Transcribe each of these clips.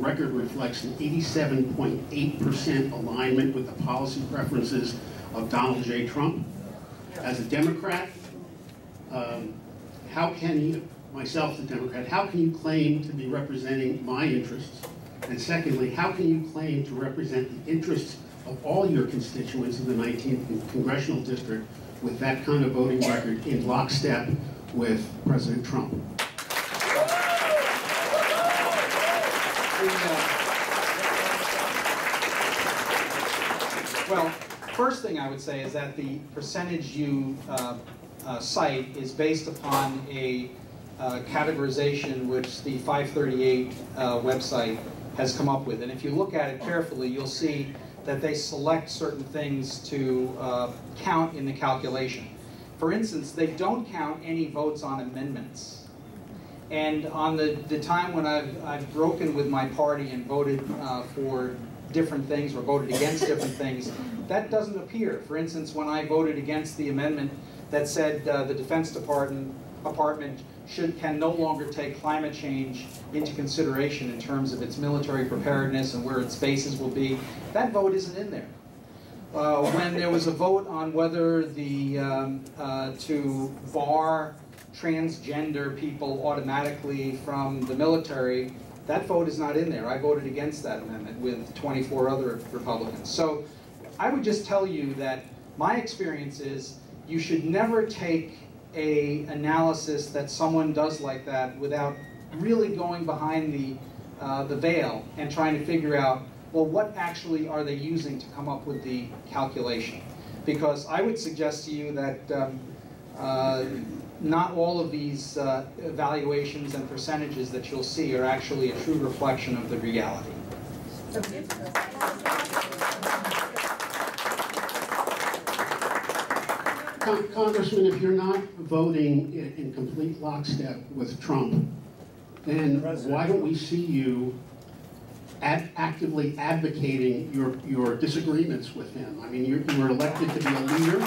record reflects an 87.8% alignment with the policy preferences of Donald J. Trump. As a Democrat, how can you, myself the Democrat, how can you claim to be representing my interests? And secondly, how can you claim to represent the interests of all your constituents in the 19th Congressional District with that kind of voting record in lockstep with President Trump? Well, first thing I would say is that the percentage you cite is based upon a categorization which the 538 website has come up with. And if you look at it carefully, you'll see that they select certain things to count in the calculation. For instance, they don't count any votes on amendments. And on the time when I've broken with my party and voted for different things or voted against different things, that doesn't appear. For instance, when I voted against the amendment that said the Defense Department can no longer take climate change into consideration in terms of its military preparedness and where its bases will be, that vote isn't in there. When there was a vote on whether to bar transgender people automatically from the military, that vote is not in there. I voted against that amendment with 24 other Republicans. So I would just tell you that my experience is you should never take an analysis that someone does like that without really going behind the veil and trying to figure out, well, what actually are they using to come up with the calculation? Because I would suggest to you that not all of these evaluations and percentages that you'll see are actually a true reflection of the reality. Congressman, if you're not voting in complete lockstep with Trump, then why don't we see you actively advocating your disagreements with him? I mean, you were elected to be a leader.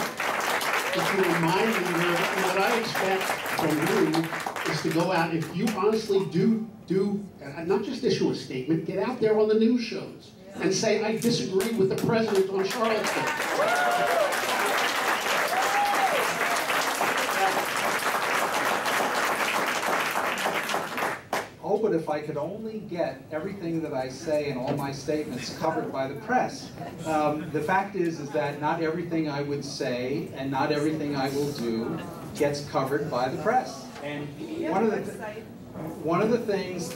If you're my leader, what I expect from you is to go out, if you honestly do not just issue a statement, get out there on the news shows and say, I disagree with the president on Charlottesville. Oh, but if I could only get everything that I say and all my statements covered by the press. The fact is that not everything I would say and not everything I will do gets covered by the press. And one of the things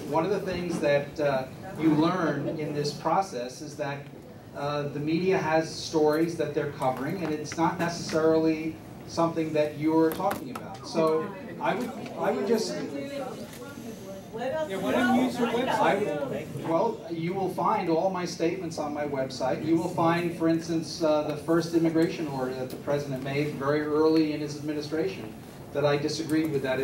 that you learn in this process is that the media has stories that they're covering, and it's not necessarily something that you're talking about. So I would just. Yeah, why don't you use your website? Well, you will find all my statements on my website. You will find, for instance, the first immigration order that the president made very early in his administration, that I disagreed with that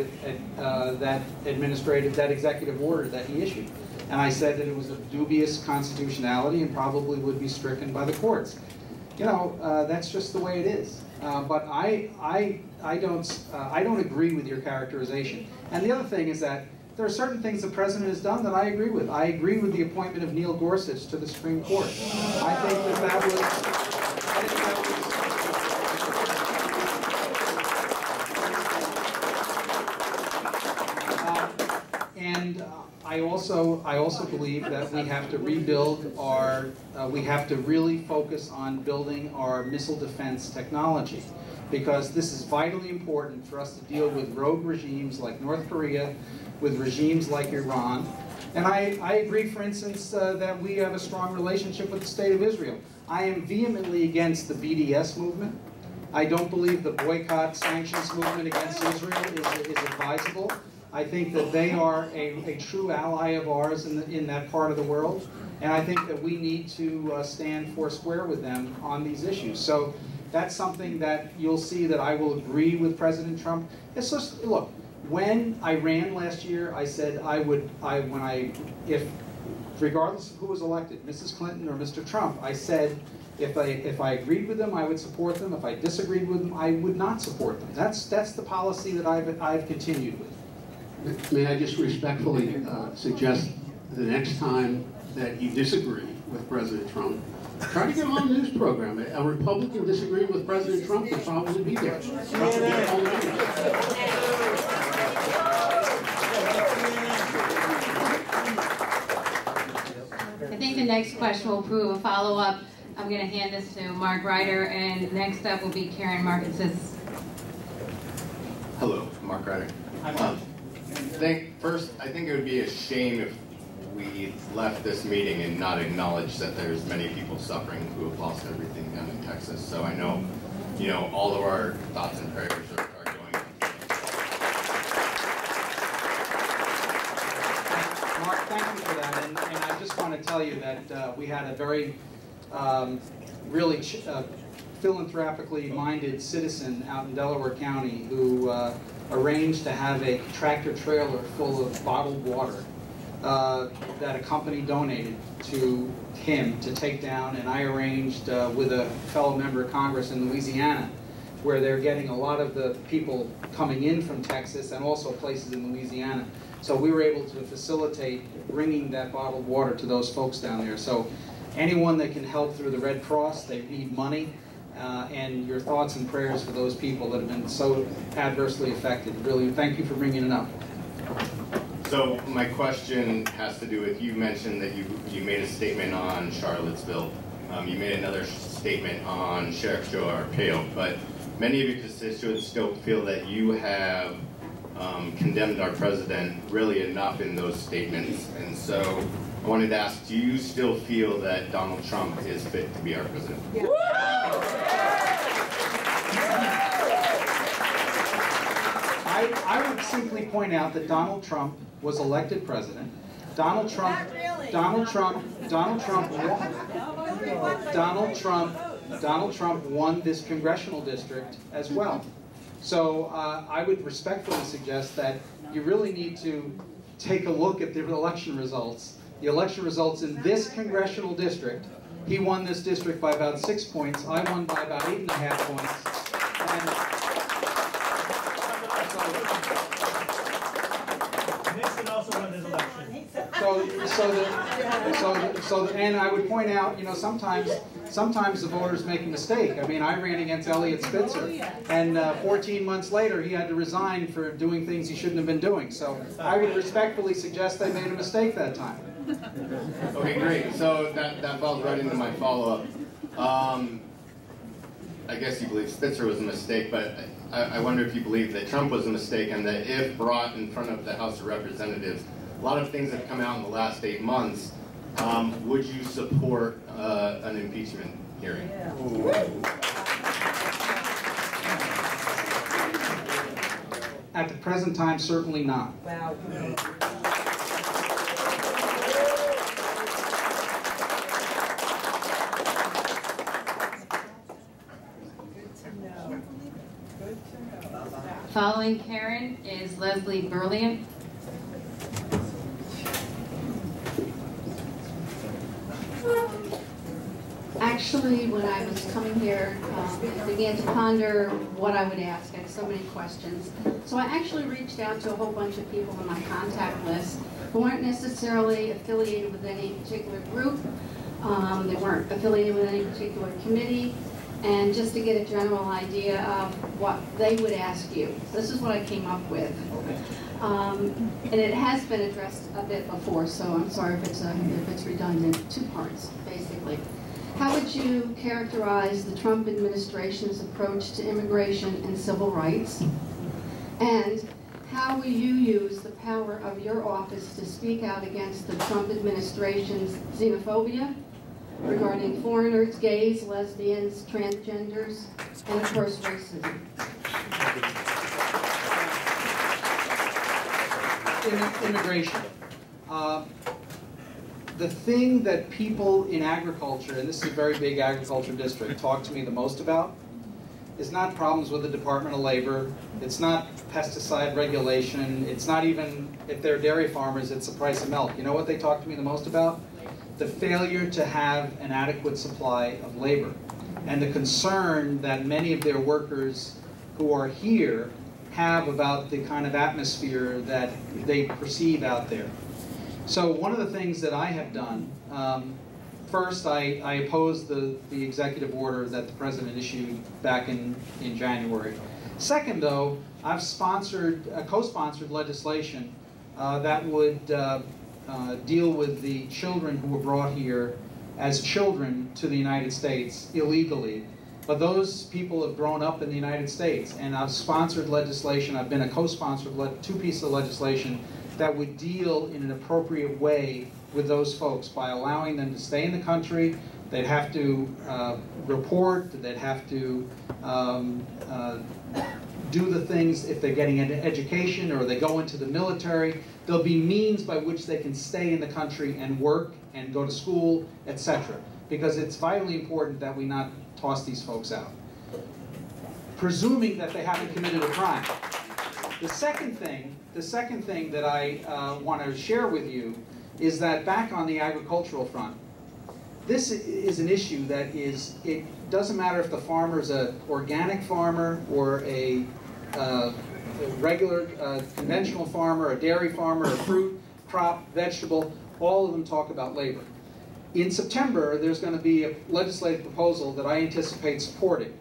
executive order that he issued. And I said that it was of dubious constitutionality and probably would be stricken by the courts. You know, that's just the way it is. But I don't agree with your characterization. And the other thing is that there are certain things the president has done that I agree with. I agree with the appointment of Neil Gorsuch to the Supreme Court. I think that and I also believe that we have to rebuild we have to really focus on building our missile defense technology, because this is vitally important for us to deal with rogue regimes like North Korea, with regimes like Iran. And I agree, for instance, that we have a strong relationship with the State of Israel. I am vehemently against the BDS movement. I don't believe the boycott sanctions movement against Israel is advisable. I think that they are a true ally of ours in that part of the world. And I think that we need to stand foursquare with them on these issues. So that's something that you'll see that I will agree with President Trump. It's just, look, when I ran last year, I said regardless of who was elected, Mrs. Clinton or Mr. Trump, I said if I agreed with them, I would support them. If I disagreed with them, I would not support them. That's the policy that I've continued with. May I just respectfully suggest the next time that you disagree with President Trump, try to get on a news program. A Republican disagreeing with President Trump would probably be there. I think the next question will prove a follow-up. I'm going to hand this to Mark Ryder, and next up will be Karen Markinson. Hello, Mark Ryder. First, I think it would be a shame if we left this meeting and not acknowledge that there's many people suffering who have lost everything down in Texas. So I know, all of our thoughts and prayers are going. Mark, thank you for that. And I just want to tell you that we had a very, really philanthropically minded citizen out in Delaware County who arranged to have a tractor trailer full of bottled water that a company donated to him to take down, and I arranged with a fellow member of Congress in Louisiana, where they're getting a lot of the people coming in from Texas and also places in Louisiana. So we were able to facilitate bringing that bottled water to those folks down there. So anyone that can help through the Red Cross, they need money, and your thoughts and prayers for those people that have been so adversely affected. Really, thank you for bringing it up. So my question has to do with, you mentioned that you made a statement on Charlottesville. You made another statement on Sheriff Joe Arpaio, but many of your constituents still feel that you have condemned our president really enough in those statements. And so I wanted to ask, do you still feel that Donald Trump is fit to be our president? Yeah. I would simply point out that Donald Trump was elected president. Donald Trump won this congressional district as well. So I would respectfully suggest that you really need to take a look at the election results. The election results in this congressional district. He won this district by about 6 points. I won by about 8.5 points. Nixon also won his election. And I would point out, sometimes the voters make a mistake. I mean, I ran against Elliot Spitzer, and 14 months later, he had to resign for doing things he shouldn't have been doing. So I would respectfully suggest they made a mistake that time. Okay, great. So that falls right into my follow-up. I guess you believe Spitzer was a mistake, but I wonder if you believe that Trump was a mistake, and that if brought in front of the House of Representatives, a lot of things have come out in the last 8 months. Would you support an impeachment hearing? At the present time, certainly not. Wow. Following Karen is Leslie Berlian. Actually, when I was coming here, I began to ponder what I would ask. I had so many questions. So I actually reached out to a whole bunch of people on my contact list who weren't necessarily affiliated with any particular group. They weren't affiliated with any particular committee. And just to get a general idea of what they would ask you. This is what I came up with. And it has been addressed a bit before, so I'm sorry if it's redundant. 2 parts, basically. How would you characterize the Trump administration's approach to immigration and civil rights? And how will you use the power of your office to speak out against the Trump administration's xenophobia regarding foreigners, gays, lesbians, transgenders, and of course racism? Immigration. The thing that people in agriculture, and this is a very big agriculture district, talk to me the most about is not problems with the Department of Labor. It's not pesticide regulation. It's not even, if they're dairy farmers, it's the price of milk. You know what they talk to me the most about? The failure to have an adequate supply of labor, and the concern that many of their workers who are here have about the kind of atmosphere that they perceive out there. So one of the things that I have done, first I opposed the executive order that the President issued back in January. Second, though, I've co-sponsored legislation that would deal with the children who were brought here as children to the United States illegally. But those people have grown up in the United States, and I've sponsored legislation, I've been a co-sponsor of two pieces of legislation that would deal in an appropriate way with those folks by allowing them to stay in the country. They'd have to report, they'd have to do the things if they're getting an education or they go into the military. There'll be means by which they can stay in the country and work and go to school, etc. Because it's vitally important that we not toss these folks out, presuming that they haven't committed a crime. The second thing that I want to share with you is that back on the agricultural front, this is an issue that it doesn't matter if the farmer is an organic farmer or a regular conventional farmer, a dairy farmer, a fruit, crop, vegetable, all of them talk about labor. In September, there's going to be a legislative proposal that I anticipate supporting,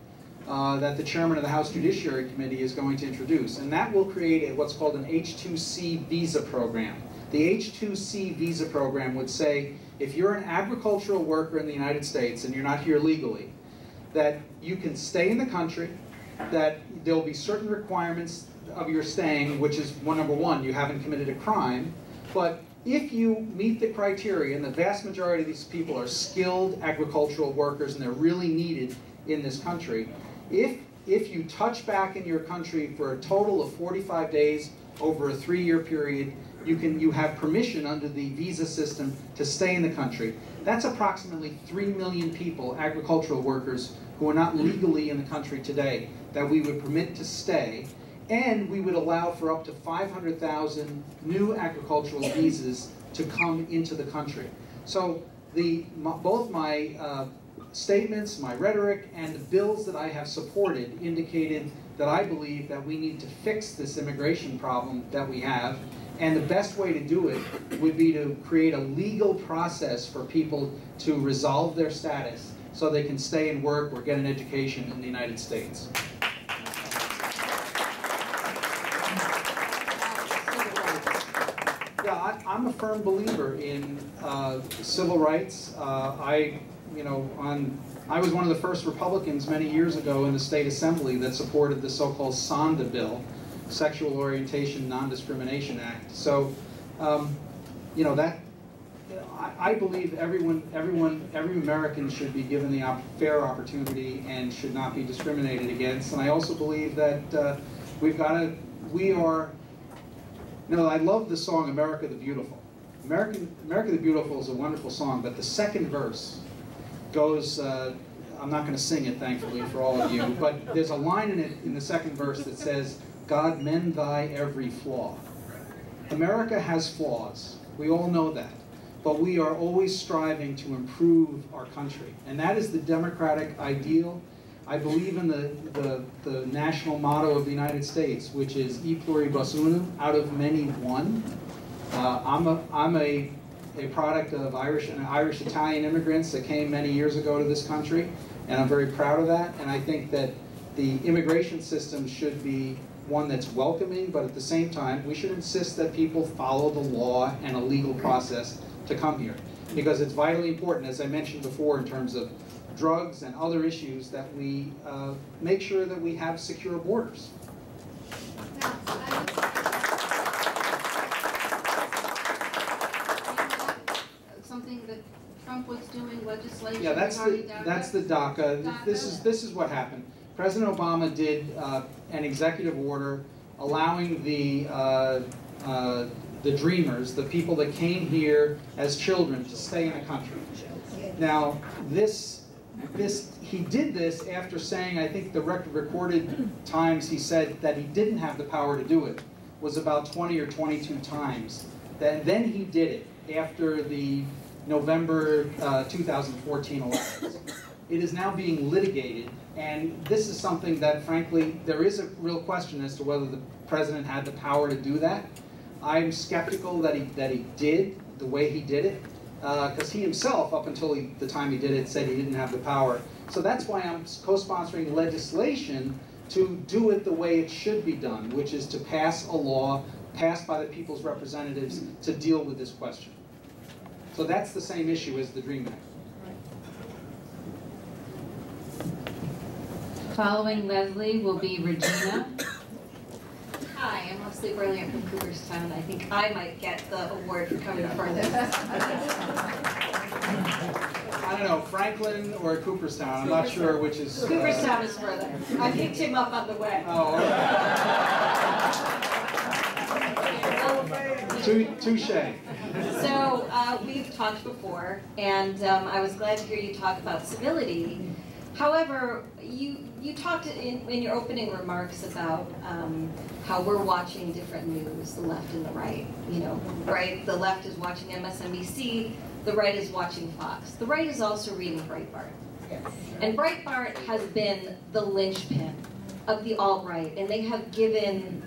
that the chairman of the House Judiciary Committee is going to introduce, and that will create what's called an H-2C visa program. The H-2C visa program would say, if you're an agricultural worker in the United States and you're not here legally, that you can stay in the country, that there'll be certain requirements of your staying, which is, number one, you haven't committed a crime, but if you meet the criteria, and the vast majority of these people are skilled agricultural workers and they're really needed in this country, if you touch back in your country for a total of 45 days over a 3-year period, you have permission under the visa system to stay in the country. That's approximately 3 million people, agricultural workers, who are not legally in the country today, that we would permit to stay. And we would allow for up to 500,000 new agricultural visas to come into the country. So both my statements, my rhetoric, and the bills that I have supported indicated that I believe that we need to fix this immigration problem that we have. And the best way to do it would be to create a legal process for people to resolve their status so they can stay and work or get an education in the United States. Yeah, I'm a firm believer in civil rights. I was one of the first Republicans many years ago in the state assembly that supported the so-called SONDA bill, Sexual Orientation Non-Discrimination Act. So, I believe every American should be given the fair opportunity and should not be discriminated against. And I also believe that I love the song America the Beautiful. America the Beautiful is a wonderful song, but the second verse goes, I'm not going to sing it, thankfully, for all of you, but there's a line in it in the second verse that says, God mend thy every flaw. America has flaws. We all know that. But we are always striving to improve our country. And that is the democratic ideal. I believe in the national motto of the United States, which is E pluribus unum, out of many one. I'm a product of Irish-Italian immigrants that came many years ago to this country, and I'm very proud of that. And I think that the immigration system should be one that's welcoming, but at the same time, we should insist that people follow the law and a legal process to come here. Because it's vitally important, as I mentioned before, in terms of drugs and other issues, that we make sure that we have secure borders. Something that Trump was doing, legislation? Yeah, that's the DACA. This is what happened. President Obama did an executive order allowing the dreamers, the people that came here as children, to stay in the country. Now, he did this after saying, I think the recorded times he said that he didn't have the power to do it was about 20 or 22 times. Then he did it after the November 2014 elections. It is now being litigated, and this is something that, frankly, there is a real question as to whether the president had the power to do that. I'm skeptical that he did, the way he did it, because he himself, up until the time he did it, said he didn't have the power. So that's why I'm co-sponsoring legislation to do it the way it should be done, which is to pass a law passed by the people's representatives to deal with this question. So that's the same issue as the DREAM Act. Following Leslie will be Regina. Hi, I'm Leslie Burley from Cooperstown. I think I might get the award for coming furthest. I don't know, Franklin or Cooperstown, I'm not sure which is... Cooperstown is further. I picked him up on the way. Oh, okay. Touche. So we've talked before, and I was glad to hear you talk about civility. However, you talked in your opening remarks about how we're watching different news, the left and the right. You know, right? The left is watching MSNBC, the right is watching Fox. The right is also reading Breitbart. And Breitbart has been the linchpin of the alt-right, and they have given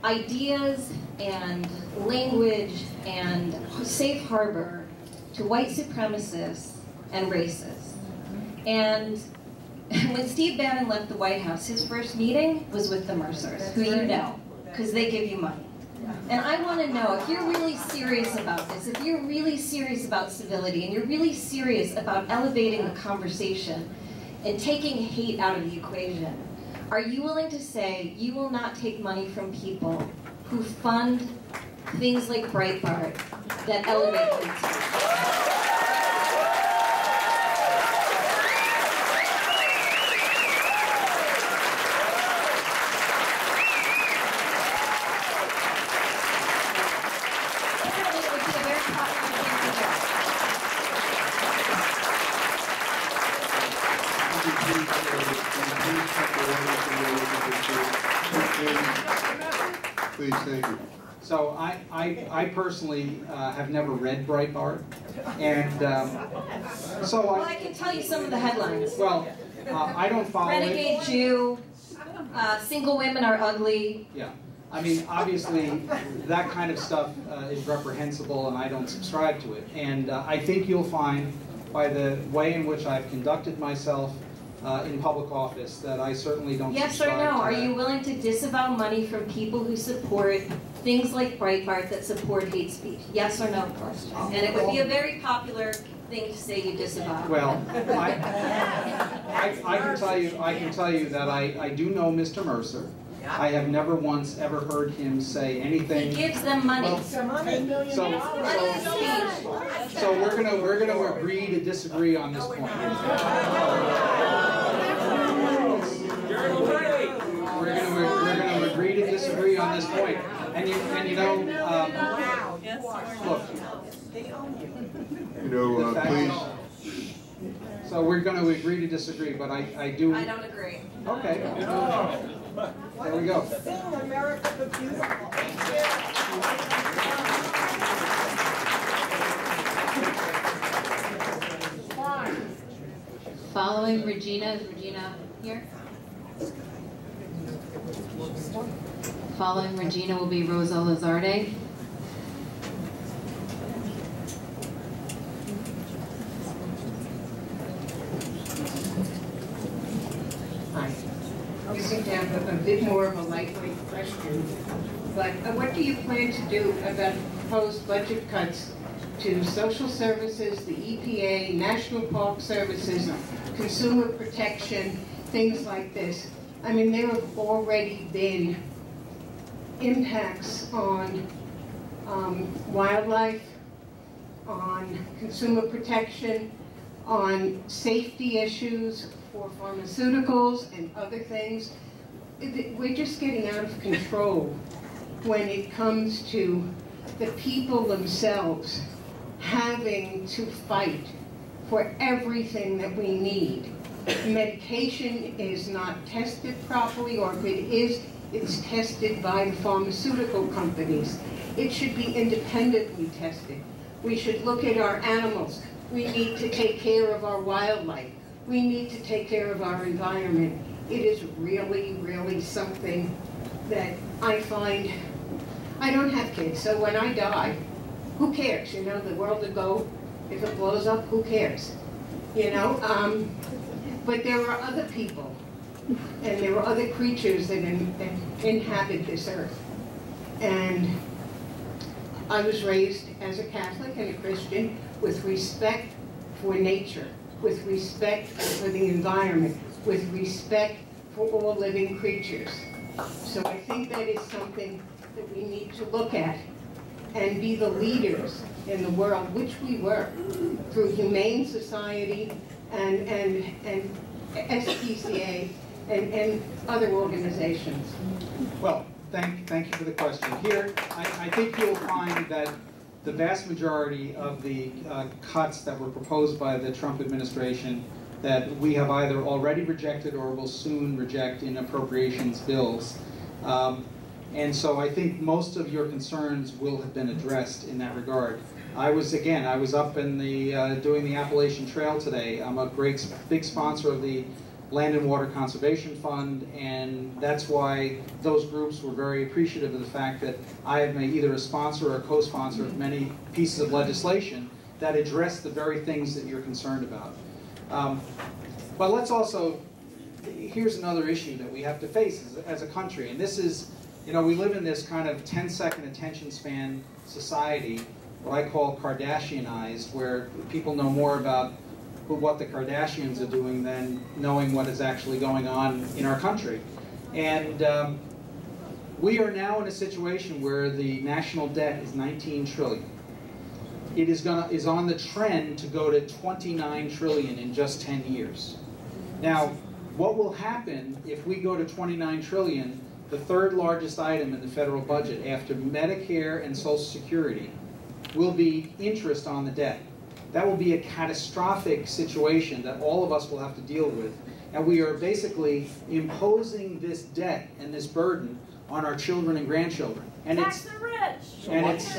ideas and language and safe harbor to white supremacists and racists. And when Steve Bannon left the White House, his first meeting was with the Mercers, who you know, because they give you money. And I want to know, if you're really serious about this, if you're really serious about civility, and you're really serious about elevating the conversation and taking hate out of the equation, are you willing to say you will not take money from people who fund things like Breitbart that elevate hate speech? Please, thank you. So I personally have never read Breitbart, and so well, I can tell you some of the headlines. Well, I don't follow Renegade it. Jew, single women are ugly. Yeah, I mean, obviously, that kind of stuff is reprehensible, and I don't subscribe to it. And I think you'll find, by the way in which I've conducted myself in public office, that I certainly don't Yes subscribe or no? to Are that. you willing to disavow money from people who support things like Breitbart that support hate speech? Yes or no question. And it would be a very popular thing to say you disavow. Well, I can tell you that I do know Mr. Mercer. I have never once ever heard him say anything. He gives them money. Well, so we're gonna agree to disagree on this point. We're gonna agree to disagree on this point. And you know, look. You know, please. So we're going to agree to disagree, but I do. I don't agree. Okay. There we go. Following Regina, is Regina here? Following Regina will be Rosa Lizarde. You seem to have a bit more of a lightweight question, but what do you plan to do about proposed budget cuts to social services, the EPA, National Park Services, consumer protection, things like this? I mean, there have already been impacts on wildlife, on consumer protection, on safety issues for pharmaceuticals and other things. We're just getting out of control when it comes to the people themselves having to fight for everything that we need. Medication is not tested properly, or if it is, it's tested by the pharmaceutical companies. It should be independently tested. We should look at our animals. We need to take care of our wildlife. We need to take care of our environment. It is really, really something that I find. I don't have kids, so when I die, who cares? You know, the world will go, if it blows up, who cares? You know, but there are other people, and there are other creatures that inhabit this earth. And I was raised as a Catholic and a Christian with respect for nature, with respect for the environment, with respect for all living creatures. So I think that is something that we need to look at and be the leaders in the world, which we were, through Humane Society and SPCA and other organizations. Well, thank you for the question. Here, I think you'll find that the vast majority of the cuts that were proposed by the Trump administration that we have either already rejected or will soon reject in appropriations bills. And so I think most of your concerns will have been addressed in that regard. I was up in the doing the Appalachian Trail today. I'm a big sponsor of the Land and Water Conservation Fund, and that's why those groups were very appreciative of the fact that I have been either a sponsor or a co-sponsor of many pieces of legislation that address the very things that you're concerned about. But let's also, here's another issue that we have to face as a country, and this is, you know, we live in this kind of 10-second attention span society, what I call Kardashianized, where people know more about what the Kardashians are doing than knowing what is actually going on in our country. And we are now in a situation where the national debt is $19 trillion. It is on the trend to go to $29 trillion in just 10 years. Now, what will happen if we go to $29 trillion, the third largest item in the federal budget after Medicare and Social Security, will be interest on the debt. That will be a catastrophic situation that all of us will have to deal with. And we are basically imposing this debt and this burden on our children and grandchildren. And Tax the rich! And it's...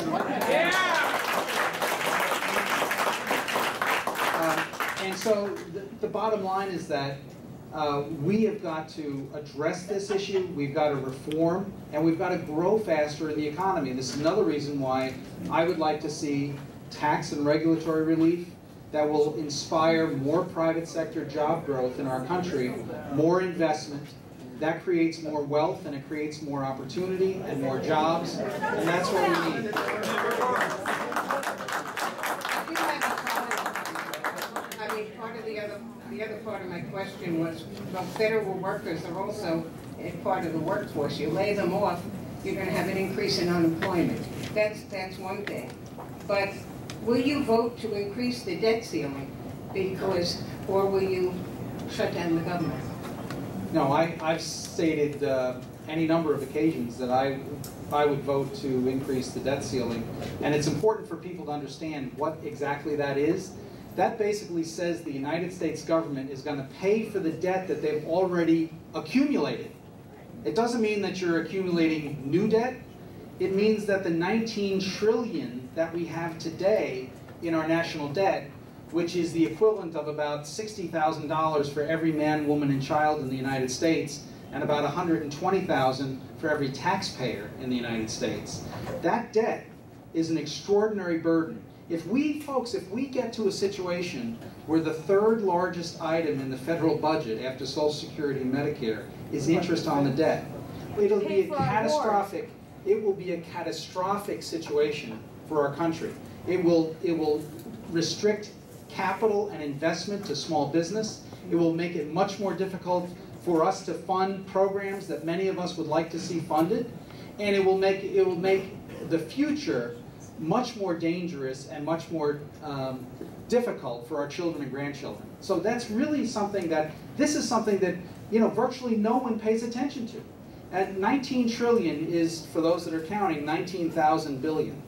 And so the bottom line is that we have got to address this issue, we've got to reform, and we've got to grow faster in the economy. This is another reason why I would like to see tax and regulatory relief that will inspire more private sector job growth in our country, more investment. That creates more wealth and it creates more opportunity and more jobs, and that's what we need. I mean, part of the other part of my question was, well, federal workers are also a part of the workforce. You lay them off, you're going to have an increase in unemployment. That's one thing. But will you vote to increase the debt ceiling, or will you shut down the government? No, I've stated any number of occasions that I would vote to increase the debt ceiling, and it's important for people to understand what exactly that is. That basically says the United States government is going to pay for the debt that they've already accumulated. It doesn't mean that you're accumulating new debt. It means that the $19 trillion that we have today in our national debt, which is the equivalent of about $60,000 for every man, woman, and child in the United States, and about $120,000 for every taxpayer in the United States. That debt is an extraordinary burden. If we get to a situation where the third largest item in the federal budget after Social Security and Medicare is interest on the debt, it will be a catastrophic situation for our country. It will restrict capital and investment to small business. It will make it much more difficult for us to fund programs that many of us would like to see funded, and it will make the future much more dangerous and much more difficult for our children and grandchildren. So that's really something that, this is something that, you know, virtually no one pays attention to. At 19 trillion is, for those that are counting, 19,000 billion.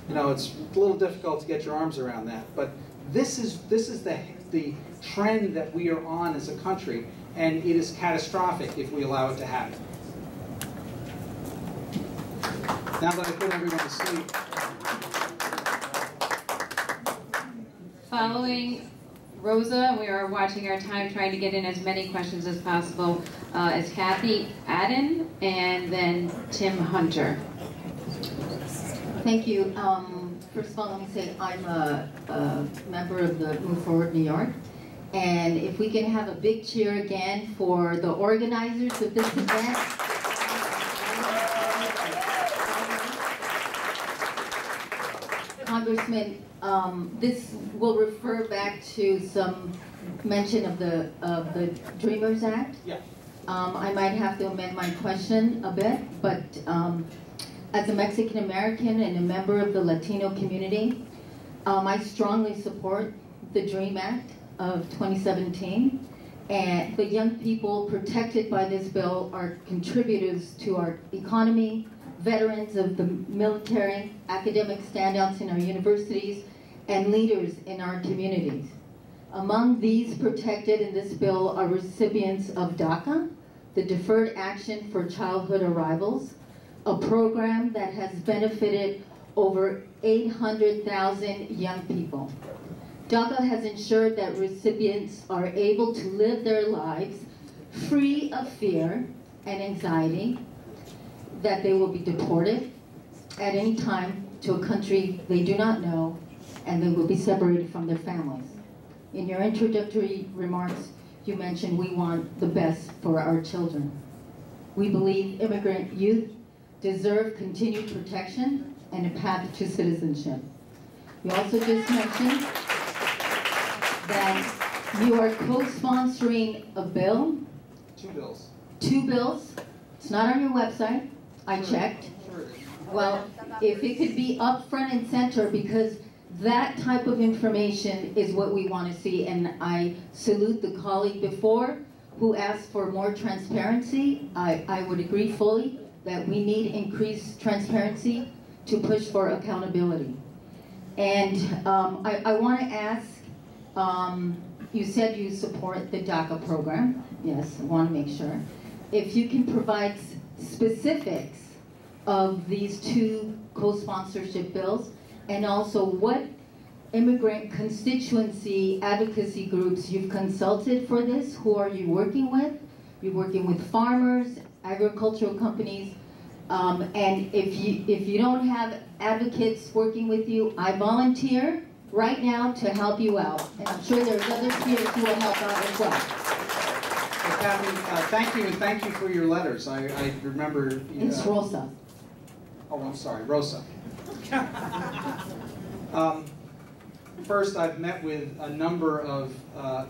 You know, it's a little difficult to get your arms around that, but this is the trend that we are on as a country, and it is catastrophic if we allow it to happen. Now that I put everyone to sleep. Following Rosa, we are watching our time, trying to get in as many questions as possible, as Kathy Adden, and then Tim Hunter. Thank you. first of all, let me say I'm a member of the Move Forward New York. And if we can have a big cheer again for the organizers of this event. Congressman, this will refer back to some mention of the Dreamers Act. Yeah. I might have to amend my question a bit, but as a Mexican American and a member of the Latino community, I strongly support the DREAM Act of 2017. And the young people protected by this bill are contributors to our economy, veterans of the military, academic standouts in our universities, and leaders in our communities. Among these protected in this bill are recipients of DACA, the Deferred Action for Childhood Arrivals, a program that has benefited over 800,000 young people. DACA has ensured that recipients are able to live their lives free of fear and anxiety that they will be deported at any time to a country they do not know, and they will be separated from their families. In your introductory remarks, you mentioned we want the best for our children. We believe immigrant youth deserve continued protection and a path to citizenship. You also just mentioned that you are co-sponsoring a bill. 2 bills. 2 bills. It's not on your website. I checked. Sure. Well, if it could be up front and center, because that type of information is what we want to see, and I salute the colleague before who asked for more transparency. I would agree fully that we need increased transparency to push for accountability. And I want to ask, you said you support the DACA program. Yes, I want to make sure. If you can provide specifics of these 2 co-sponsorship bills, and also what immigrant constituency advocacy groups you've consulted for this. Who are you working with? You're working with farmers, agricultural companies, and if you don't have advocates working with you, I volunteer right now to help you out, and I'm sure there's other peers who will help out as well. Well, Kathy, thank you, and thank you for your letters. I remember. It's Rosa. Oh, I'm sorry, Rosa. First, I've met with a number of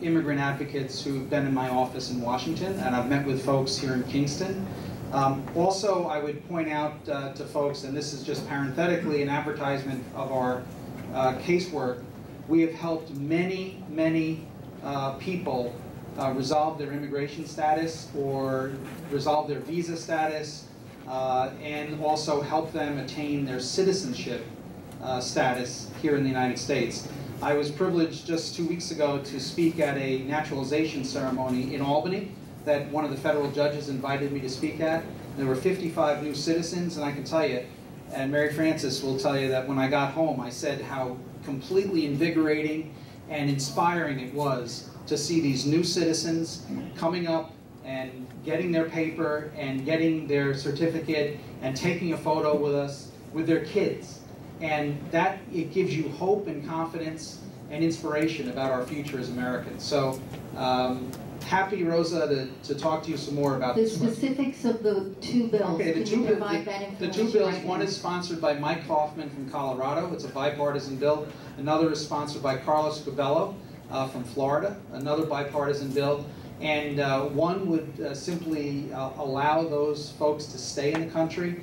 immigrant advocates who've been in my office in Washington, and I've met with folks here in Kingston. Also, I would point out to folks, and this is just parenthetically an advertisement of our casework, we have helped many, many people resolve their immigration status or resolve their visa status, and also help them attain their citizenship status here in the United States. I was privileged just 2 weeks ago to speak at a naturalization ceremony in Albany that one of the federal judges invited me to speak at. There were 55 new citizens, and I can tell you, and Mary Frances will tell you that when I got home, I said how completely invigorating and inspiring it was to see these new citizens coming up and getting their paper and getting their certificate and taking a photo with us, with their kids. And that, it gives you hope and confidence and inspiration about our future as Americans. So happy, Rosa, to talk to you some more about the specifics of the 2 bills. Okay, the 2 bills, one is sponsored by Mike Hoffman from Colorado. It's a bipartisan bill. Another is sponsored by Carlos Cabello from Florida, another bipartisan bill. And one would simply allow those folks to stay in the country,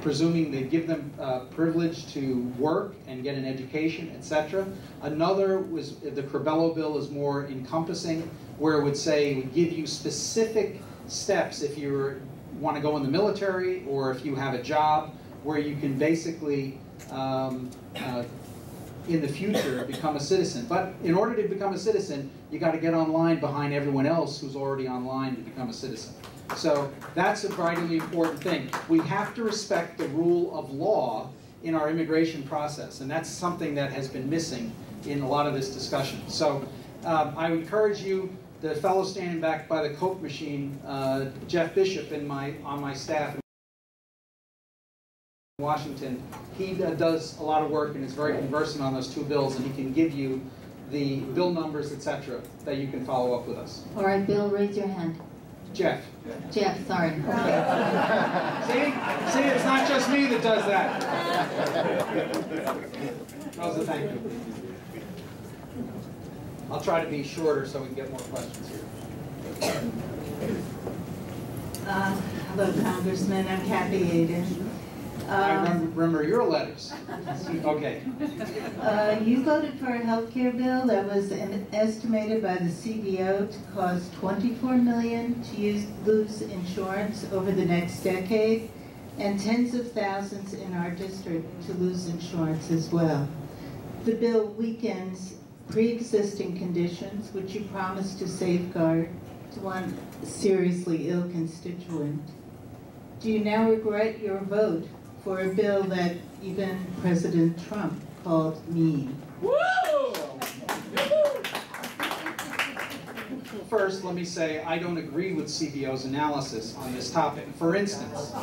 presuming they give them privilege to work and get an education, etc. Another was, the Cabello bill is more encompassing, where it would say, it would give you specific steps if you want to go in the military or if you have a job, where you can basically, in the future, become a citizen. But in order to become a citizen, you got to get online behind everyone else who's already online to become a citizen. So that's a vitally important thing. We have to respect the rule of law in our immigration process, and that's something that has been missing in a lot of this discussion. So I would encourage you, the fellow standing back by the Coke machine, Jeff Bishop on my staff, Washington. He does a lot of work and is very conversant on those two bills, and he can give you the bill numbers, etc., that you can follow up with us. All right, Bill, raise your hand. Jeff. Jeff, sorry. Okay. See, it's not just me that does that. That was a thank you. I'll try to be shorter so we can get more questions here. Hello, Congressman. I'm Kathy Aiden. I remember your letters. Okay. You voted for a health care bill that was estimated by the CBO to cost $24 million to lose insurance over the next decade, and tens of thousands in our district to lose insurance as well. The bill weakens pre-existing conditions, which you promised to safeguard to one seriously ill constituent. Do you now regret your vote for a bill that even President Trump called mean? Woo! First, let me say I don't agree with CBO's analysis on this topic. For instance,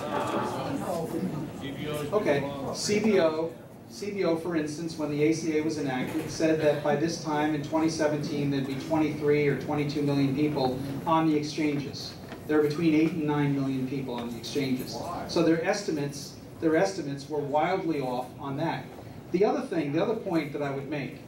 okay, CBO, for instance, when the ACA was enacted, said that by this time in 2017 there'd be 23 or 22 million people on the exchanges. There are between 8 and 9 million people on the exchanges. So their estimates were wildly off on that. The other point that I would make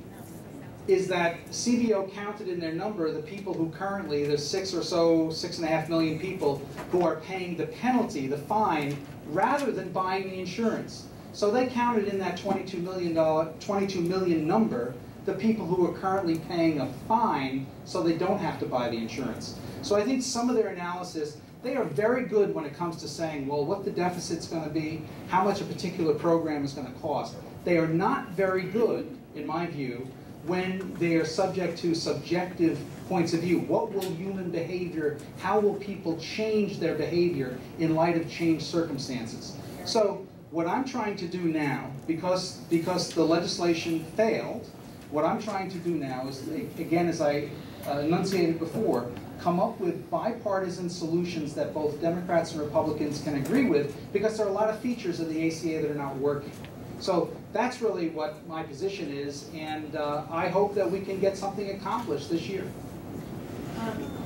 is that CBO counted in their number the people who currently, there's 6.5 million people who are paying the penalty, the fine, rather than buying the insurance. So they counted in that 22 million number the people who are currently paying a fine so they don't have to buy the insurance. So I think some of their analysis, they are very good when it comes to saying, well, what the deficit's going to be, how much a particular program is going to cost. They are not very good, in my view, when they are subject to subjective points of view. What will human behavior, how will people change their behavior in light of changed circumstances? So what I'm trying to do now, because the legislation failed, what I'm trying to do now is, again, as I enunciated before, come up with bipartisan solutions that both Democrats and Republicans can agree with, because there are a lot of features of the ACA that are not working. So that's really what my position is, and I hope that we can get something accomplished this year.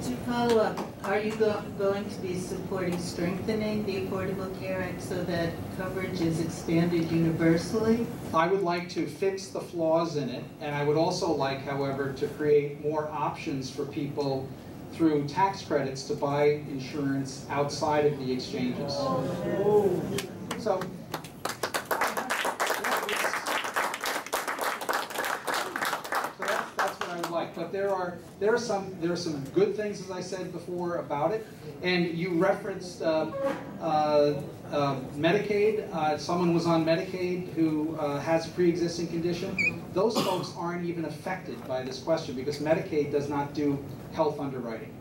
To follow up, are you going to be supporting strengthening the Affordable Care Act so that coverage is expanded universally? I would like to fix the flaws in it, and I would also like, however, to create more options for people through tax credits to buy insurance outside of the exchanges. So, that's what I would like. But there are some good things, as I said before, about it. And you referenced Medicaid. Someone was on Medicaid who has a pre-existing condition. Those folks aren't even affected by this question because Medicaid does not do health underwriting.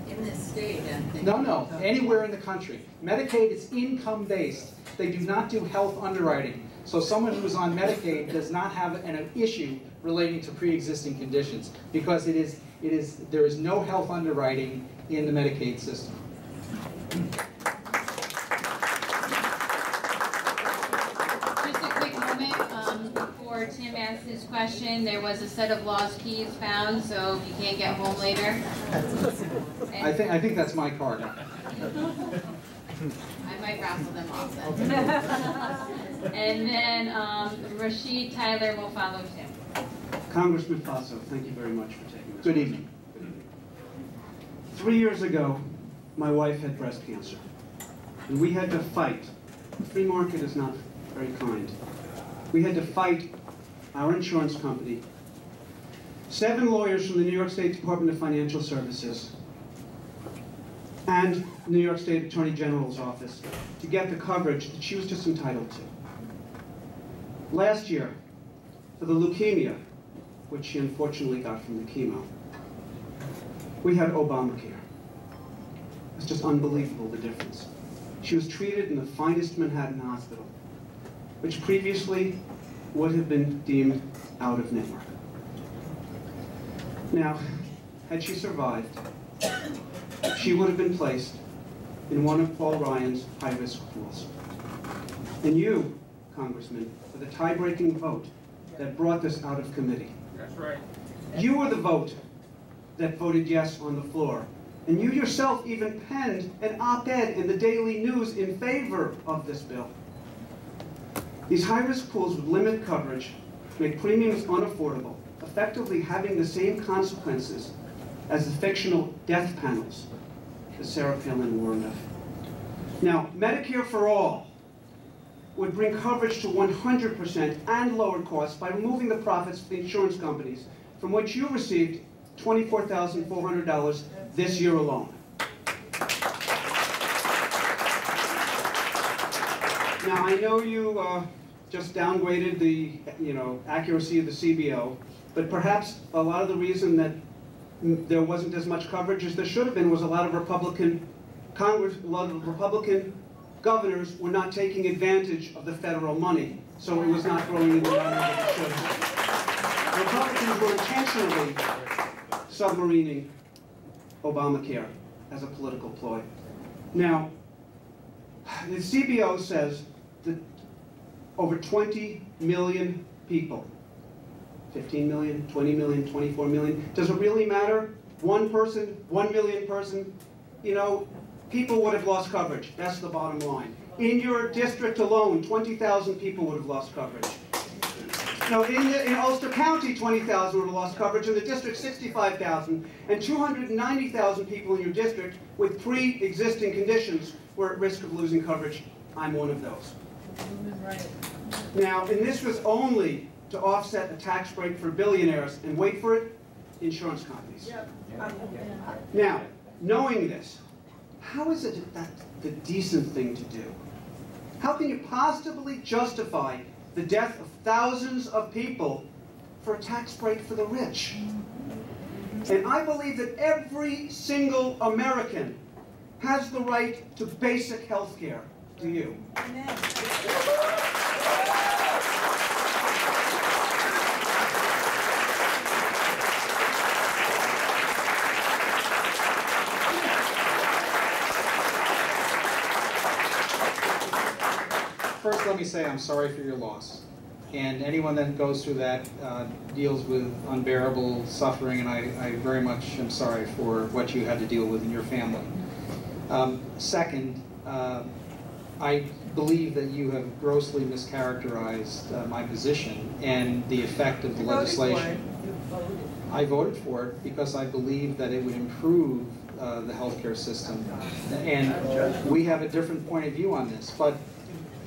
In this state, I think. No, anywhere in the country. Medicaid is income-based. They do not do health underwriting. So someone who is on Medicaid does not have an issue relating to pre-existing conditions because there is no health underwriting in the Medicaid system. Just a quick moment before Tim asks his question. There was a set of lost keys found, so if you can't get home later. I think that's my card. I might raffle them off then. And then Misha Tyler will follow Tim. Congressman Faso, thank you very much for taking this. Good evening. 3 years ago, my wife had breast cancer, and we had to fight. The free market is not very kind. We had to fight our insurance company, 7 lawyers from the New York State Department of Financial Services, and New York State Attorney General's office to get the coverage that she was just entitled to. Last year, for the leukemia, which she unfortunately got from the chemo, we had Obamacare. It's just unbelievable, the difference. She was treated in the finest Manhattan hospital, which previously would have been deemed out of network. Now, had she survived, she would have been placed in one of Paul Ryan's high-risk pools. And you, Congressman, were the tie-breaking vote that brought this out of committee. That's right. You were the vote that voted yes on the floor. And you yourself even penned an op-ed in the Daily News in favor of this bill. These high-risk pools would limit coverage, make premiums unaffordable, effectively having the same consequences as the fictional death panels that Sarah Palin warned of. Now, Medicare for All would bring coverage to 100% and lower costs by removing the profits of the insurance companies, from which you received $24,400 this year alone. Now, I know you just downgraded the accuracy of the CBO, but perhaps a lot of the reason that there wasn't as much coverage as there should have been was a lot of Republican governors were not taking advantage of the federal money, so it was not growing in the manner that it should have. Republicans were intentionally submarining Obamacare as a political ploy. Now, the CBO says that over 20 million people, 15 million, 20 million, 24 million, does it really matter? One person, 1 million person, people would have lost coverage. That's the bottom line. In your district alone, 20,000 people would have lost coverage. Now, in Ulster County, 20,000 would have lost coverage. In the district, 65,000. And 290,000 people in your district with pre-existing conditions were at risk of losing coverage. I'm one of those. Now, and this was only to offset a tax break for billionaires. And wait for it, insurance companies. Now, knowing this, how is it that the decent thing to do? How can you possibly justify the death of thousands of people for a tax break for the rich? And I believe that every single American has the right to basic health care. Do you? Amen. First, let me say I'm sorry for your loss. And anyone that goes through that deals with unbearable suffering, and I very much am sorry for what you had to deal with in your family. Second, I believe that you have grossly mischaracterized my position and the effect of the legislation. I voted for it because I believe that it would improve the healthcare system. And we have a different point of view on this. But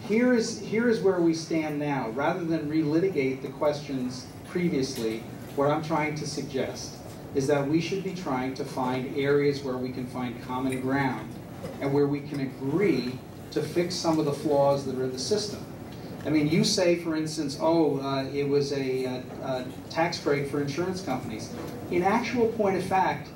here is where we stand now. Rather than relitigate the questions previously, what I'm trying to suggest is that we should be trying to find areas where we can find common ground and where we can agree to fix some of the flaws that are in the system. I mean, you say, for instance, it was a tax break for insurance companies. In actual point of fact,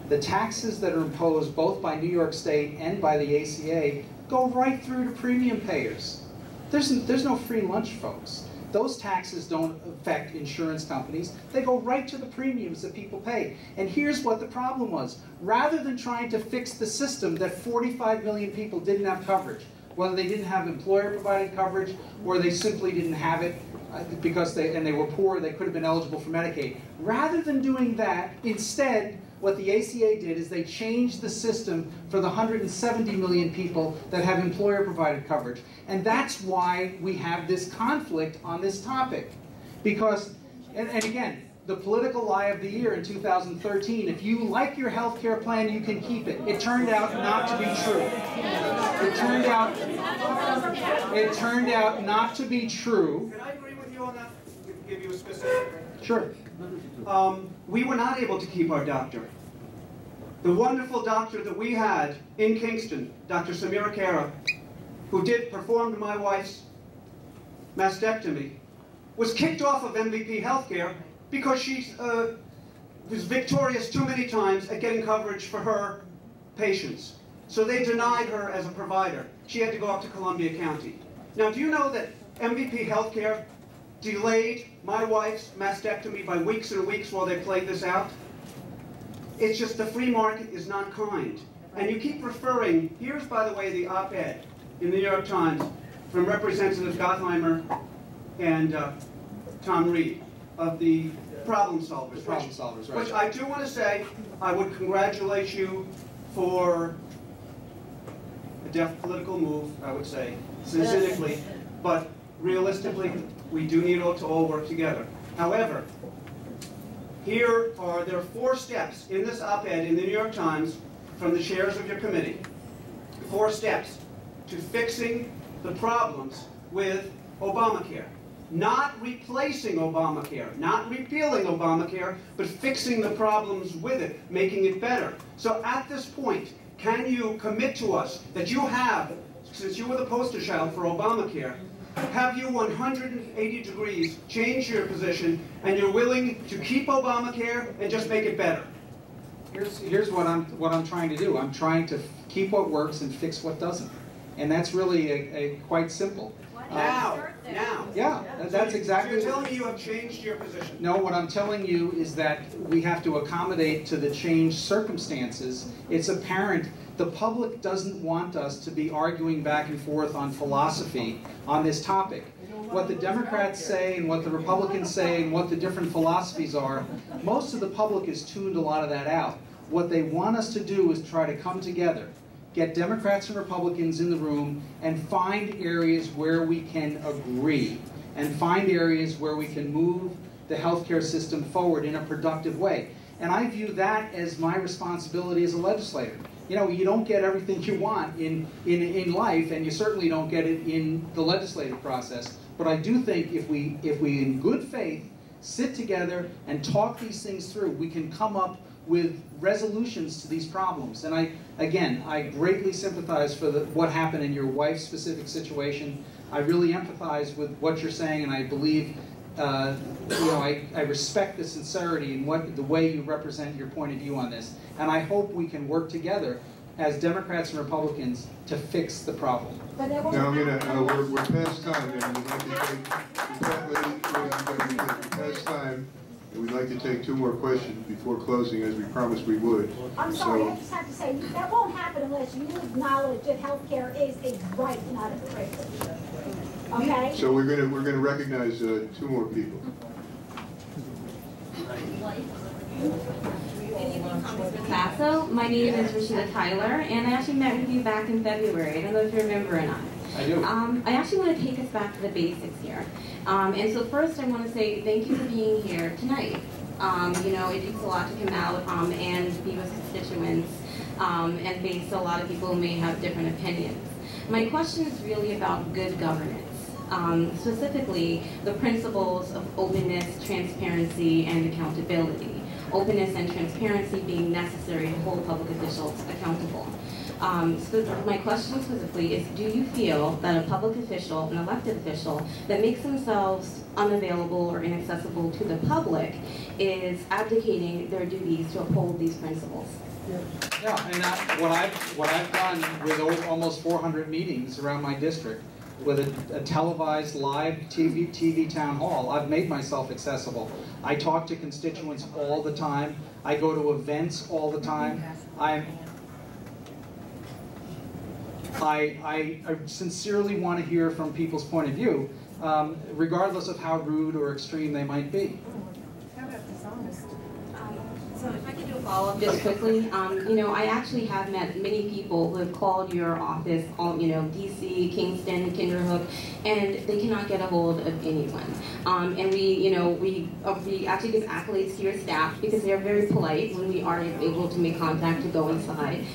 the taxes that are imposed both by New York State and by the ACA go right through to premium payers. There's no free lunch, folks. Those taxes don't affect insurance companies. They go right to the premiums that people pay. And here's what the problem was. Rather than trying to fix the system that 45 million people didn't have coverage, whether they didn't have employer-provided coverage or they simply didn't have it because they were poor, they could have been eligible for Medicaid. Rather than doing that, instead, what the ACA did is they changed the system for the 170 million people that have employer-provided coverage. And that's why we have this conflict on this topic. Because, and again, the political lie of the year in 2013, if you like your health care plan, you can keep it. It turned out not to be true. It turned out not to be true. Can I agree with you on that? Give you a specific? Sure. We were not able to keep our doctor. The wonderful doctor that we had in Kingston, Dr. Samira Kara, who performed my wife's mastectomy, was kicked off of MVP healthcare because she was victorious too many times at getting coverage for her patients. So they denied her as a provider. She had to go up to Columbia County. Now, do you know that MVP healthcare delayed my wife's mastectomy by weeks and weeks while they played this out? It's just the free market is not kind. And you keep referring, here's, by the way, the op-ed in the New York Times from Representatives Gottheimer and Tom Reed of the Problem Solvers. Right. Which I do want to say, I would congratulate you for a deft political move, I would say, cynically, but realistically, we do need to all work together. However, there are 4 steps in this op-ed in the New York Times from the chairs of your committee. 4 steps to fixing the problems with Obamacare. Not replacing Obamacare, not repealing Obamacare, but fixing the problems with it, making it better. So at this point, can you commit to us that you have, since you were the poster child for Obamacare, have you 180 degrees changed your position and you're willing to keep Obamacare and just make it better? Here's what I'm trying to do. I'm trying to keep what works and fix what doesn't. And that's really quite simple. Now. Yeah, that's exactly. So you're telling me you have changed your position? No, what I'm telling you is that we have to accommodate to the changed circumstances. It's apparent the public doesn't want us to be arguing back and forth on philosophy on this topic. What the Democrats say and what the Republicans say and what the different philosophies are, most of the public has tuned a lot of that out. What they want us to do is try to come together, get Democrats and Republicans in the room and find areas where we can agree and find areas where we can move the healthcare system forward in a productive way. And I view that as my responsibility as a legislator. You know, you don't get everything you want in life, and you certainly don't get it in the legislative process. But I do think if we in good faith sit together and talk these things through, we can come up with resolutions to these problems. And I greatly sympathize for what happened in your wife's specific situation. I really empathize with what you're saying, and I believe, I respect the sincerity and the way you represent your point of view on this. And I hope we can work together as Democrats and Republicans to fix the problem. Now, we're past time, and we'd like to take, we're past time, and we'd like to take 2 more questions before closing, as we promised we would. I'm sorry, I just have to say, that won't happen unless you acknowledge that health care is a right, not a privilege. Okay? So we're gonna recognize 2 more people. Good evening, Congressman Faso. My name is Misha Tyler, and I actually met with you back in February. I don't know if you remember or not. I do. I actually want to take us back to the basics here. And so first I want to say thank you for being here tonight. It takes a lot to come out and be with constituents and face a lot of people who may have different opinions. My question is really about good governance. Specifically, the principles of openness, transparency, and accountability. Openness and transparency being necessary to hold public officials accountable. My question specifically is, do you feel that a public official, an elected official, that makes themselves unavailable or inaccessible to the public is abdicating their duties to uphold these principles? Yeah, and what I've done with almost 400 meetings around my district, with a televised live TV town hall, I've made myself accessible. I talk to constituents all the time. I go to events all the time. I sincerely want to hear from people's point of view, regardless of how rude or extreme they might be. So if I could do a follow-up just quickly, I actually have met many people who have called your office, DC, Kingston, Kinderhook, and they cannot get a hold of anyone. And we actually give accolades to your staff because they are very polite when we are able to make contact to go inside.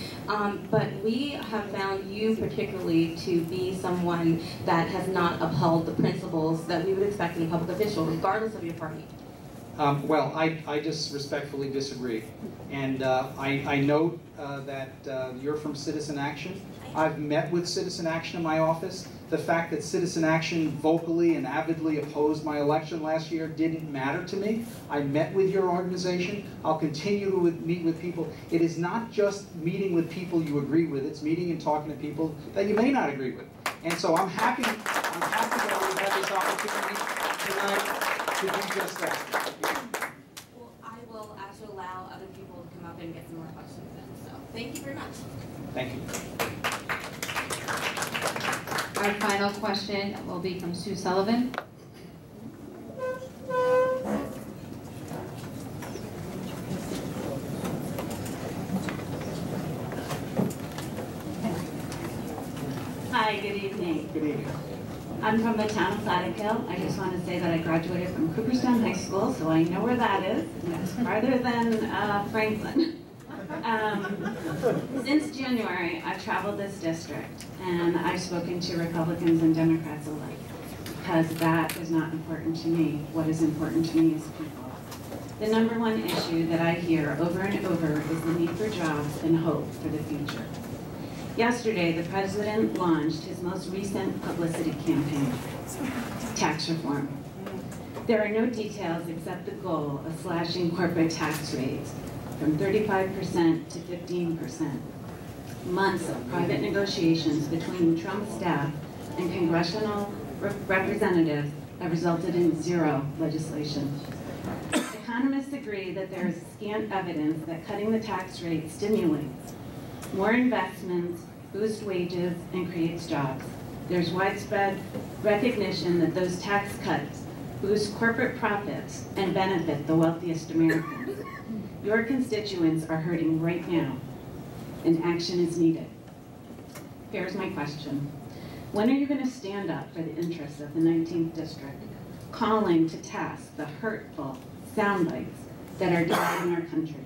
But we have found you particularly to be someone that has not upheld the principles that we would expect in a public official, regardless of your party. Well, I just respectfully disagree. And I note that you're from Citizen Action. I've met with Citizen Action in my office. The fact that Citizen Action vocally and avidly opposed my election last year didn't matter to me. I met with your organization. I'll continue to meet with people. It is not just meeting with people you agree with. It's meeting and talking to people that you may not agree with. And so I'm happy that we have this opportunity tonight to do just that. Well, I will actually allow other people to come up and get some more questions in. So Thank you very much. Thank you. Our final question will be from Sue Sullivan. Hi, good evening. Good evening. I'm from the town of Platicille. I just want to say that I graduated from Cooperstown High School, so I know where that is. And it's farther than Franklin. Since January, I've traveled this district, and I've spoken to Republicans and Democrats alike, because that is not important to me. What is important to me is people. The #1 issue that I hear over and over is the need for jobs and hope for the future. Yesterday, the president launched his most recent publicity campaign, tax reform. There are no details except the goal of slashing corporate tax rates from 35% to 15%. Months of private negotiations between Trump's staff and congressional representatives have resulted in zero legislation. Economists agree that there is scant evidence that cutting the tax rate stimulates more investments, boosts wages, and creates jobs. There's widespread recognition that those tax cuts boost corporate profits and benefit the wealthiest Americans. Your constituents are hurting right now, and action is needed. Here's my question. When are you going to stand up for the interests of the 19th District, calling to task the hurtful sound bites that are dividing our country?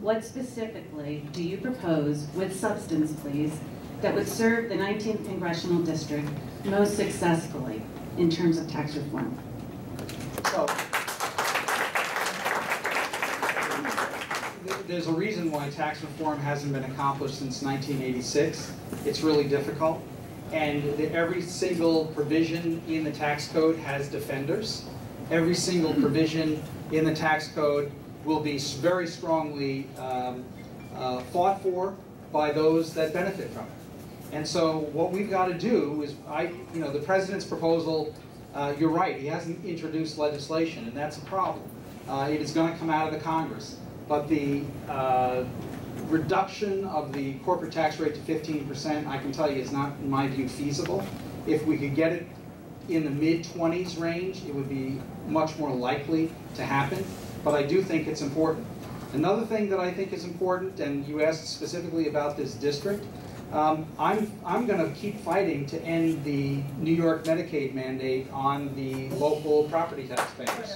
What specifically do you propose, with substance please, that would serve the 19th Congressional District most successfully in terms of tax reform? So, there's a reason why tax reform hasn't been accomplished since 1986. It's really difficult. And every single provision in the tax code has defenders. Every single provision in the tax code will be very strongly fought for by those that benefit from it. And so what we've got to do is, the president's proposal, you're right, he hasn't introduced legislation, and that's a problem. It is going to come out of the Congress. But the reduction of the corporate tax rate to 15%, I can tell you, is not, in my view, feasible. If we could get it in the mid-20s range, it would be much more likely to happen. But I do think it's important. Another thing that I think is important, and you asked specifically about this district, I'm going to keep fighting to end the New York Medicaid mandate on the local property taxpayers.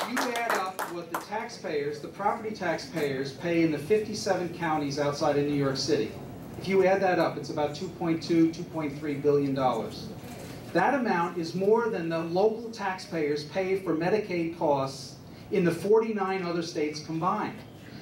If you add up what the taxpayers, the property taxpayers, pay in the 57 counties outside of New York City, if you add that up, it's about $2.3 billion. That amount is more than the local taxpayers pay for Medicaid costs in the 49 other states combined.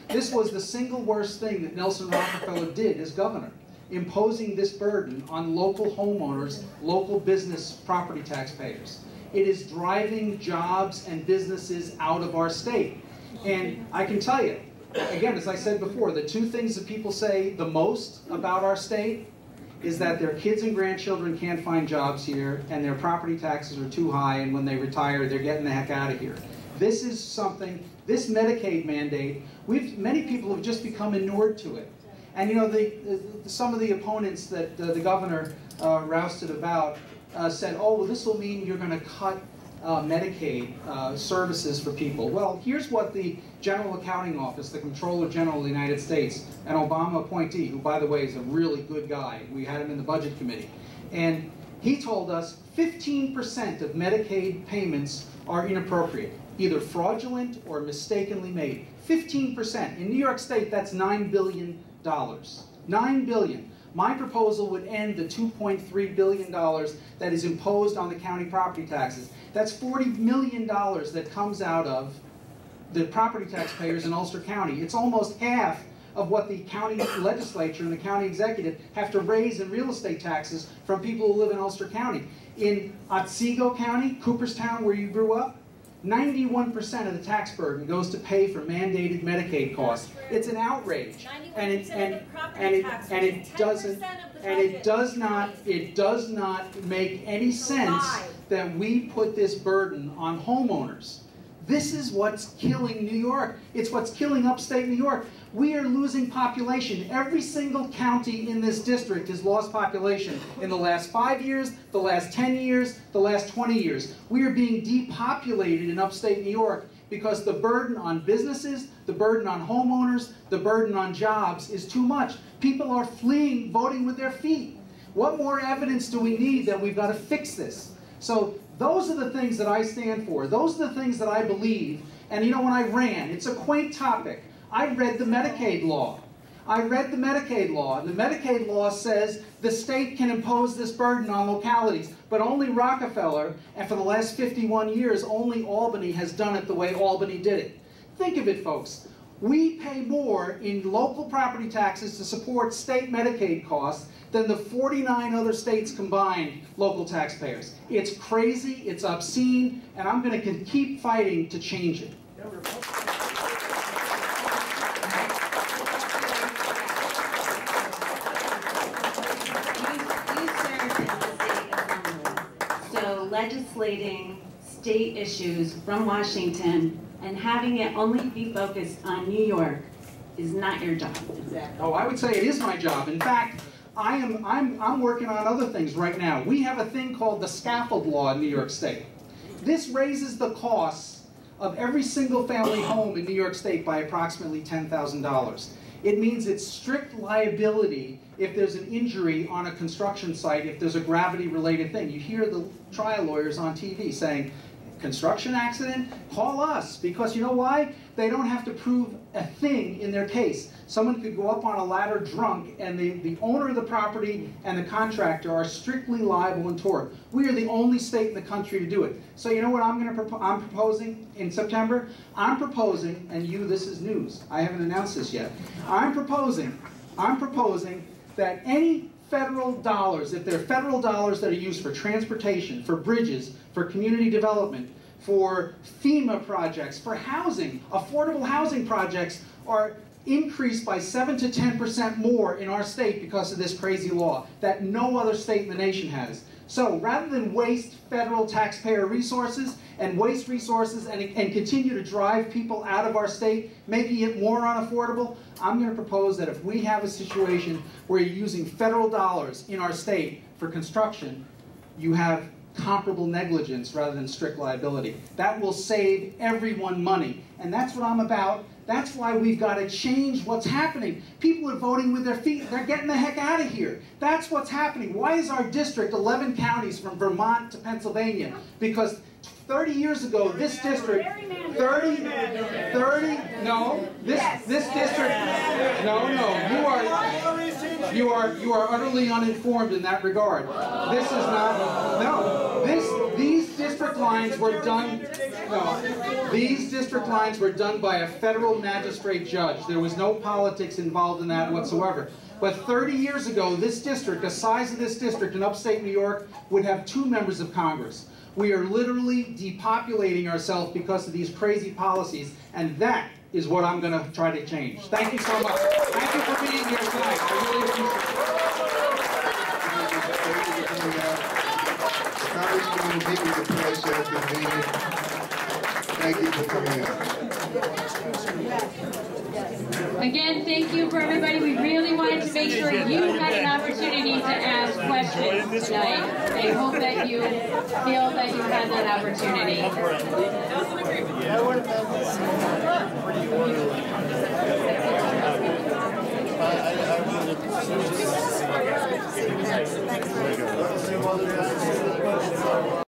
This was the single worst thing that Nelson Rockefeller did as governor, imposing this burden on local homeowners, local business property taxpayers. It is driving jobs and businesses out of our state. And I can tell you, again, as I said before, the two things that people say the most about our state is that their kids and grandchildren can't find jobs here, and their property taxes are too high, and when they retire, they're getting the heck out of here. This is something, this Medicaid mandate, many people have just become inured to it. And you know, some of the opponents that the governor rousted about said, oh, well, this will mean you're going to cut Medicaid services for people. Well, here's what the General Accounting Office, the Comptroller General of the United States, an Obama appointee, who, by the way, is a really good guy. We had him in the Budget Committee. And he told us 15% of Medicaid payments are inappropriate, either fraudulent or mistakenly made. 15%. In New York State, that's $9 billion. $9 billion. My proposal would end the $2.3 billion that is imposed on the county property taxes. That's $40 million that comes out of the property taxpayers in Ulster County. It's almost half of what the county legislature and the county executive have to raise in real estate taxes from people who live in Ulster County. In Otsego County, Cooperstown, where you grew up, 91% of the tax burden goes to pay for mandated Medicaid costs. It's an outrage, and it does not make any sense that we put this burden on homeowners. This is what's killing New York. It's what's killing upstate New York. We are losing population. Every single county in this district has lost population in the last 5 years, the last 10 years, the last 20 years. We are being depopulated in upstate New York because the burden on businesses, the burden on homeowners, the burden on jobs is too much. People are fleeing voting with their feet. What more evidence do we need that we've got to fix this? So those are the things that I stand for. Those are the things that I believe. And you know, when I ran, it's a quaint topic. I read the Medicaid law. I read the Medicaid law, and the Medicaid law says the state can impose this burden on localities, but only Rockefeller, and for the last 51 years, only Albany has done it the way Albany did it. Think of it, folks. We pay more in local property taxes to support state Medicaid costs than the 49 other states combined local taxpayers. It's crazy, it's obscene, and I'm going to keep fighting to change it. Legislating state issues from Washington and having it only be focused on New York is not your job. Exactly. Oh, I would say it is my job. In fact, I'm working on other things right now. We have a thing called the scaffold law in New York State. This raises the costs of every single family home in New York State by approximately $10,000. It means it's strict liability if there's an injury on a construction site, if there's a gravity-related thing. You hear the trial lawyers on TV saying, construction accident? Call us. Because you know why? They don't have to prove a thing in their case. Someone could go up on a ladder drunk, and the owner of the property and the contractor are strictly liable in tort. We are the only state in the country to do it. So you know what I'm proposing in September? I'm proposing, and this is news. I haven't announced this yet. I'm proposing that any federal dollars, if they're federal dollars that are used for transportation, for bridges, for community development, for FEMA projects, for housing, affordable housing projects, are increased by 7 to 10% more in our state because of this crazy law that no other state in the nation has. So rather than waste federal taxpayer resources and waste resources and continue to drive people out of our state, making it more unaffordable, I'm going to propose that if we have a situation where you're using federal dollars in our state for construction, you have comparable negligence rather than strict liability. That will save everyone money. And that's what I'm about. That's why we've got to change what's happening. People are voting with their feet. They're getting the heck out of here. That's what's happening. Why is our district 11 counties from Vermont to Pennsylvania? Because 30 years ago, this district, you are utterly uninformed in that regard. This is not, no, these district lines were done, these district lines were done by a federal magistrate judge. There was no politics involved in that whatsoever. But 30 years ago, this district, the size of this district in upstate New York, would have 2 members of Congress. We are literally depopulating ourselves because of these crazy policies, and that is what I'm going to try to change. Thank you so much. Thank you for being here tonight. I really appreciate it. Congressman will meet with the press after the meeting. Thank you for coming in. Again, thank you for everybody. We really wanted to make sure you had an opportunity to ask questions tonight. I hope that you feel that you had that opportunity. I